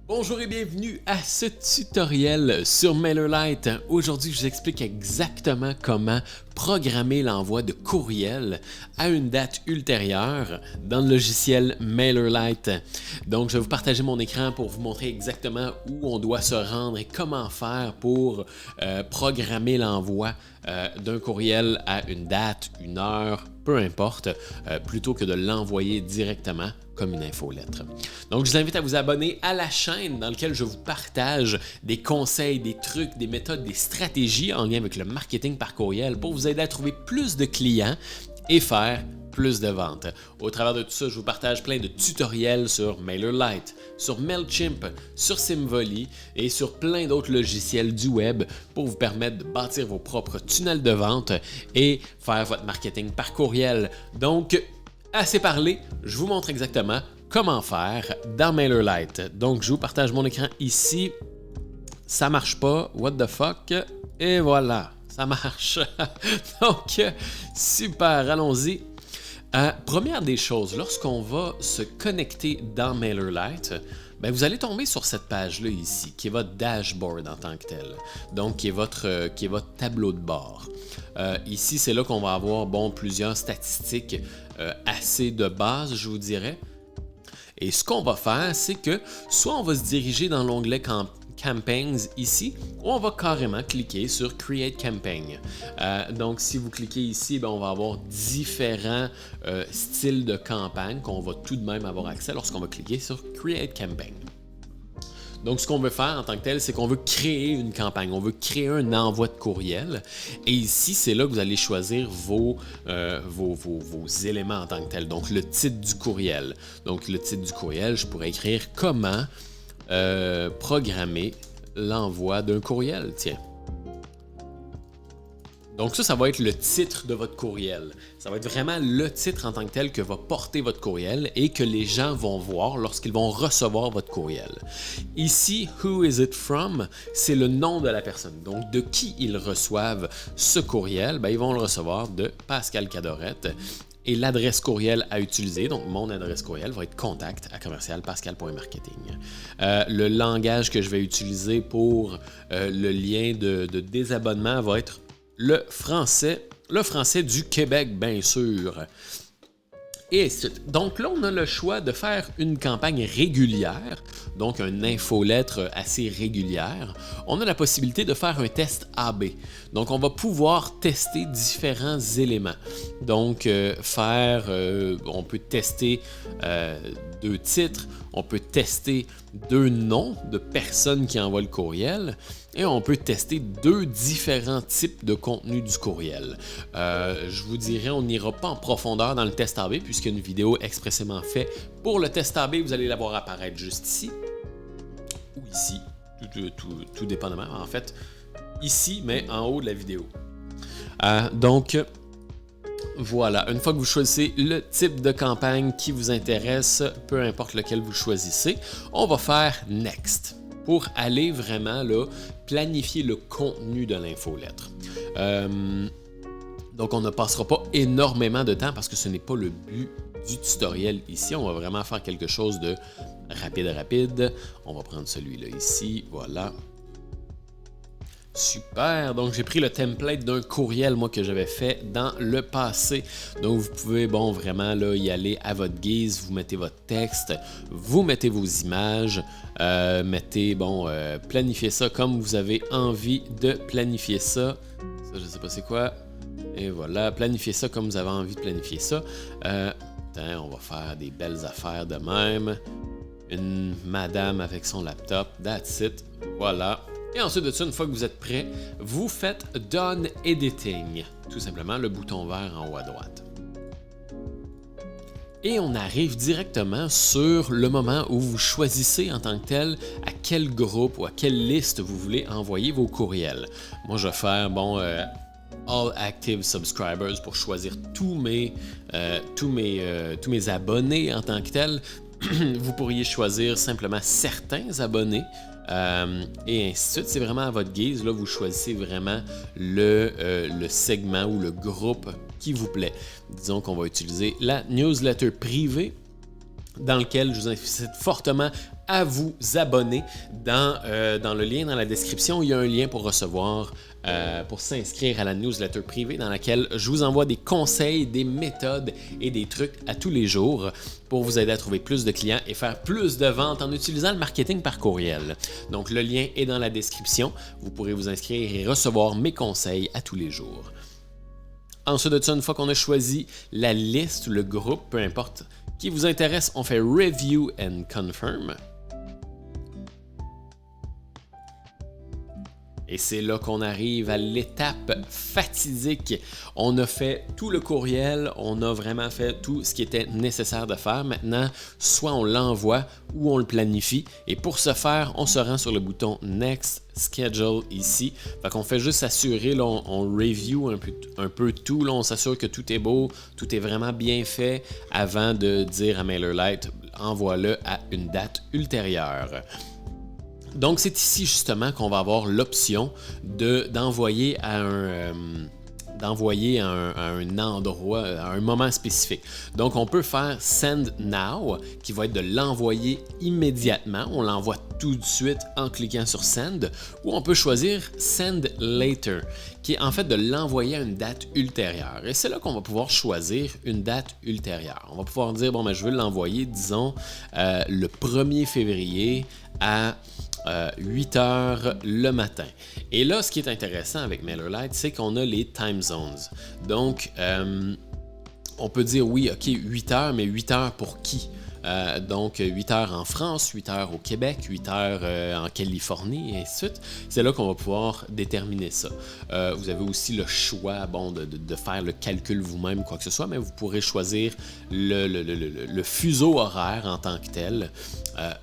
Bonjour et bienvenue à ce tutoriel sur MailerLite. Aujourd'hui, je vous explique exactement comment programmer l'envoi de courriel à une date ultérieure dans le logiciel MailerLite. Donc, je vais vous partager mon écran pour vous montrer exactement où on doit se rendre et comment faire pour programmer l'envoi d'un courriel à une date, une heure, peu importe, plutôt que de l'envoyer directement comme une infolettre. Donc, je vous invite à vous abonner à la chaîne dans laquelle je vous partage des conseils, des trucs, des méthodes, des stratégies en lien avec le marketing par courriel pour vous aider à trouver plus de clients et faire plus de ventes. Au travers de tout ça, je vous partage plein de tutoriels sur MailerLite, sur Mailchimp, sur Symvoly et sur plein d'autres logiciels du web pour vous permettre de bâtir vos propres tunnels de vente et faire votre marketing par courriel. Donc, assez parlé, je vous montre exactement comment faire dans MailerLite. Donc, je vous partage mon écran ici. Ça marche pas, what the fuck? Et voilà, ça marche. Donc, super, allons-y. Première des choses, lorsqu'on va se connecter dans MailerLite, vous allez tomber sur cette page-là ici, qui est votre dashboard en tant que tel. Donc, qui est votre tableau de bord. Ici, c'est là qu'on va avoir plusieurs statistiques assez de base, je vous dirais. Et ce qu'on va faire, c'est que soit on va se diriger dans l'onglet Campaigns ici, ou on va carrément cliquer sur Create Campaign. Donc, si vous cliquez ici, on va avoir différents styles de campagne qu'on va tout de même avoir accès lorsqu'on va cliquer sur Create Campaign. Donc, ce qu'on veut faire en tant que tel, c'est qu'on veut créer une campagne, on veut créer un envoi de courriel. Et ici, c'est là que vous allez choisir vos éléments en tant que tel. Donc, le titre du courriel. Donc, le titre du courriel, je pourrais écrire comment programmer l'envoi d'un courriel. Tiens. Donc ça va être le titre de votre courriel. Ça va être vraiment le titre en tant que tel que va porter votre courriel et que les gens vont voir lorsqu'ils vont recevoir votre courriel. Ici, Who is it from? C'est le nom de la personne. Donc, de qui ils reçoivent ce courriel? Ils vont le recevoir de Pascal Cadorette. Et l'adresse courriel à utiliser, donc mon adresse courriel va être contact@pascal.marketing. Le langage que je vais utiliser pour le lien de désabonnement va être le français du Québec, bien sûr. Et donc là, on a le choix de faire une campagne régulière, donc une infolettre assez régulière. On a la possibilité de faire un test AB. Donc, on va pouvoir tester différents éléments. Donc, on peut tester 2 titres, on peut tester 2 noms de personnes qui envoient le courriel et on peut tester 2 différents types de contenu du courriel. Je vous dirais, on n'ira pas en profondeur dans le test AB puisqu'il y a une vidéo expressément faite pour le test AB. Vous allez la voir apparaître juste ici ou ici, tout dépendamment. En fait, ici, mais en haut de la vidéo. Donc, voilà, une fois que vous choisissez le type de campagne qui vous intéresse, peu importe lequel vous choisissez, on va faire Next pour aller vraiment là, planifier le contenu de l'infolettre. Donc, on ne passera pas énormément de temps parce que ce n'est pas le but du tutoriel ici. On va vraiment faire quelque chose de rapide. On va prendre celui-là ici, voilà. Super, donc j'ai pris le template d'un courriel moi que j'avais fait dans le passé. Donc vous pouvez vraiment là y aller à votre guise, vous mettez votre texte, vous mettez vos images, planifiez ça comme vous avez envie de planifier ça. Ça je sais pas c'est quoi. Et voilà, planifiez ça comme vous avez envie de planifier ça. On va faire des belles affaires de même. Une madame avec son laptop, that's it, voilà. Et ensuite de ça, une fois que vous êtes prêt, vous faites Done Editing, tout simplement le bouton vert en haut à droite. Et on arrive directement sur le moment où vous choisissez en tant que tel à quel groupe ou à quelle liste vous voulez envoyer vos courriels. Moi, je vais faire All Active Subscribers pour choisir tous mes abonnés en tant que tel. Vous pourriez choisir simplement certains abonnés. Et ainsi de suite, c'est vraiment à votre guise. Là, vous choisissez vraiment le segment ou le groupe qui vous plaît. Disons qu'on va utiliser la newsletter privée. dans lequel je vous incite fortement à vous abonner. Dans le lien dans la description, il y a un lien pour recevoir, pour s'inscrire à la newsletter privée dans laquelle je vous envoie des conseils, des méthodes et des trucs à tous les jours pour vous aider à trouver plus de clients et faire plus de ventes en utilisant le marketing par courriel. Donc le lien est dans la description. Vous pourrez vous inscrire et recevoir mes conseils à tous les jours. Ensuite de ça, une fois qu'on a choisi la liste, le groupe, peu importe, qui vous intéresse, on fait Review and Confirm. Et c'est là qu'on arrive à l'étape fatidique. On a fait tout le courriel, on a vraiment fait tout ce qui était nécessaire de faire. Maintenant, soit on l'envoie ou on le planifie. Et pour ce faire, on se rend sur le bouton Next Schedule ici. Fait qu'on fait juste s'assurer, là, on review un peu tout. Là, on s'assure que tout est beau, tout est vraiment bien fait avant de dire à MailerLite, envoie-le à une date ultérieure. Donc, c'est ici justement qu'on va avoir l'option d'envoyer à un endroit, à un moment spécifique. Donc, on peut faire Send Now, qui va être de l'envoyer immédiatement. On l'envoie tout de suite en cliquant sur Send. Ou on peut choisir Send Later, qui est en fait de l'envoyer à une date ultérieure. Et c'est là qu'on va pouvoir choisir une date ultérieure. On va pouvoir dire, bon, ben, je veux l'envoyer, disons, le 1er février à 8 heures le matin. Et là, ce qui est intéressant avec MailerLite, c'est qu'on a les time zones. Donc, on peut dire oui, ok, 8 heures, mais 8 heures pour qui? Donc 8 heures en France, 8 heures au Québec, 8 heures en Californie, et ainsi de suite. C'est là qu'on va pouvoir déterminer ça. Vous avez aussi le choix de faire le calcul vous-même, quoi que ce soit, mais vous pourrez choisir le fuseau horaire en tant que tel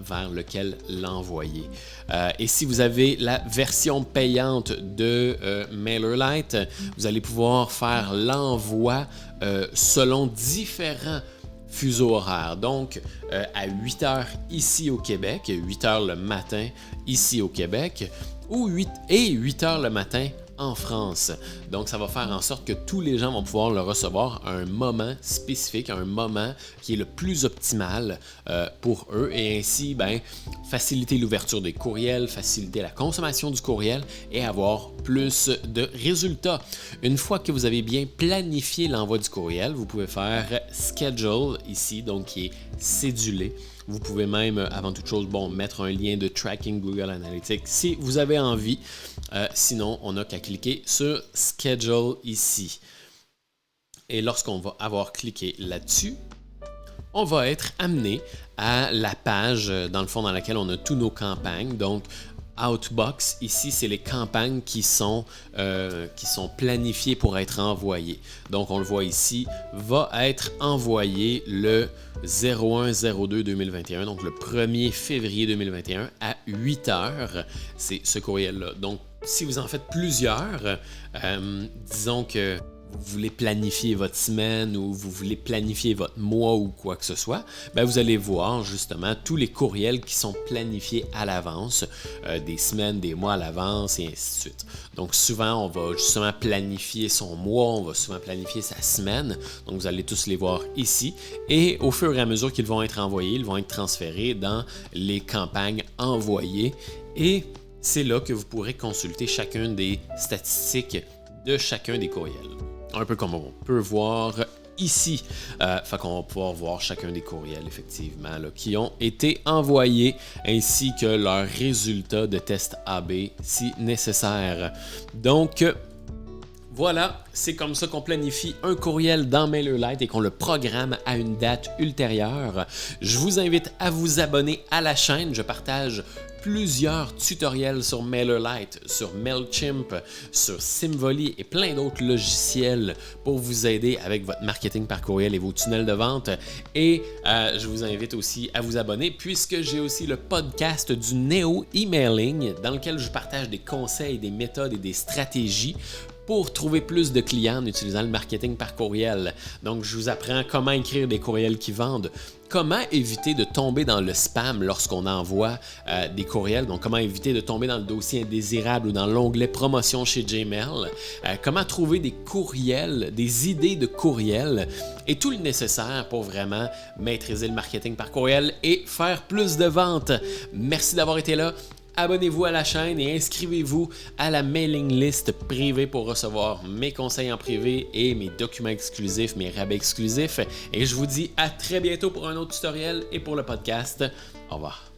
vers lequel l'envoyer. Et si vous avez la version payante de MailerLite, vous allez pouvoir faire l'envoi selon différents fuseau horaire. Donc, à 8 heures ici au Québec, 8 heures le matin ici au Québec, ou 8 heures le matin en France. Donc, ça va faire en sorte que tous les gens vont pouvoir le recevoir à un moment spécifique, à un moment qui est le plus optimal pour eux et ainsi, faciliter l'ouverture des courriels, faciliter la consommation du courriel et avoir plus de résultats. Une fois que vous avez bien planifié l'envoi du courriel, vous pouvez faire Schedule ici, donc qui est cédulé. Vous pouvez même, avant toute chose, mettre un lien de tracking Google Analytics si vous avez envie. Sinon, on n'a qu'à cliquer sur Schedule ici. Et lorsqu'on va avoir cliqué là-dessus, on va être amené à la page, dans le fond, dans laquelle on a tous nos campagnes. Donc, Outbox, ici, c'est les campagnes qui sont planifiées pour être envoyées. Donc, on le voit ici, va être envoyé le 01-02-2021, donc le 1er février 2021 à 8 heures. C'est ce courriel-là. Donc, si vous en faites plusieurs, disons que vous voulez planifier votre semaine ou vous voulez planifier votre mois ou quoi que ce soit, vous allez voir justement tous les courriels qui sont planifiés à l'avance, des semaines, des mois à l'avance et ainsi de suite. Donc souvent, on va justement planifier son mois, on va souvent planifier sa semaine. Donc vous allez tous les voir ici. Et au fur et à mesure qu'ils vont être envoyés, ils vont être transférés dans les campagnes envoyées. Et c'est là que vous pourrez consulter chacune des statistiques de chacun des courriels. Un peu comme on peut voir ici. Fait qu'on va pouvoir voir chacun des courriels, effectivement, là, qui ont été envoyés, ainsi que leurs résultats de test AB, si nécessaire. Donc, voilà, c'est comme ça qu'on planifie un courriel dans MailerLite et qu'on le programme à une date ultérieure. Je vous invite à vous abonner à la chaîne. Je partage plusieurs tutoriels sur MailerLite, sur MailChimp, sur Symvoly et plein d'autres logiciels pour vous aider avec votre marketing par courriel et vos tunnels de vente. Et je vous invite aussi à vous abonner puisque j'ai aussi le podcast du Neo Emailing dans lequel je partage des conseils, des méthodes et des stratégies pour trouver plus de clients en utilisant le marketing par courriel. Donc, je vous apprends comment écrire des courriels qui vendent, comment éviter de tomber dans le spam lorsqu'on envoie des courriels, donc comment éviter de tomber dans le dossier indésirable ou dans l'onglet promotion chez Gmail, comment trouver des courriels, des idées de courriels et tout le nécessaire pour vraiment maîtriser le marketing par courriel et faire plus de ventes. Merci d'avoir été là. Abonnez-vous à la chaîne et inscrivez-vous à la mailing list privée pour recevoir mes conseils en privé et mes documents exclusifs, mes rabais exclusifs. Et je vous dis à très bientôt pour un autre tutoriel et pour le podcast. Au revoir.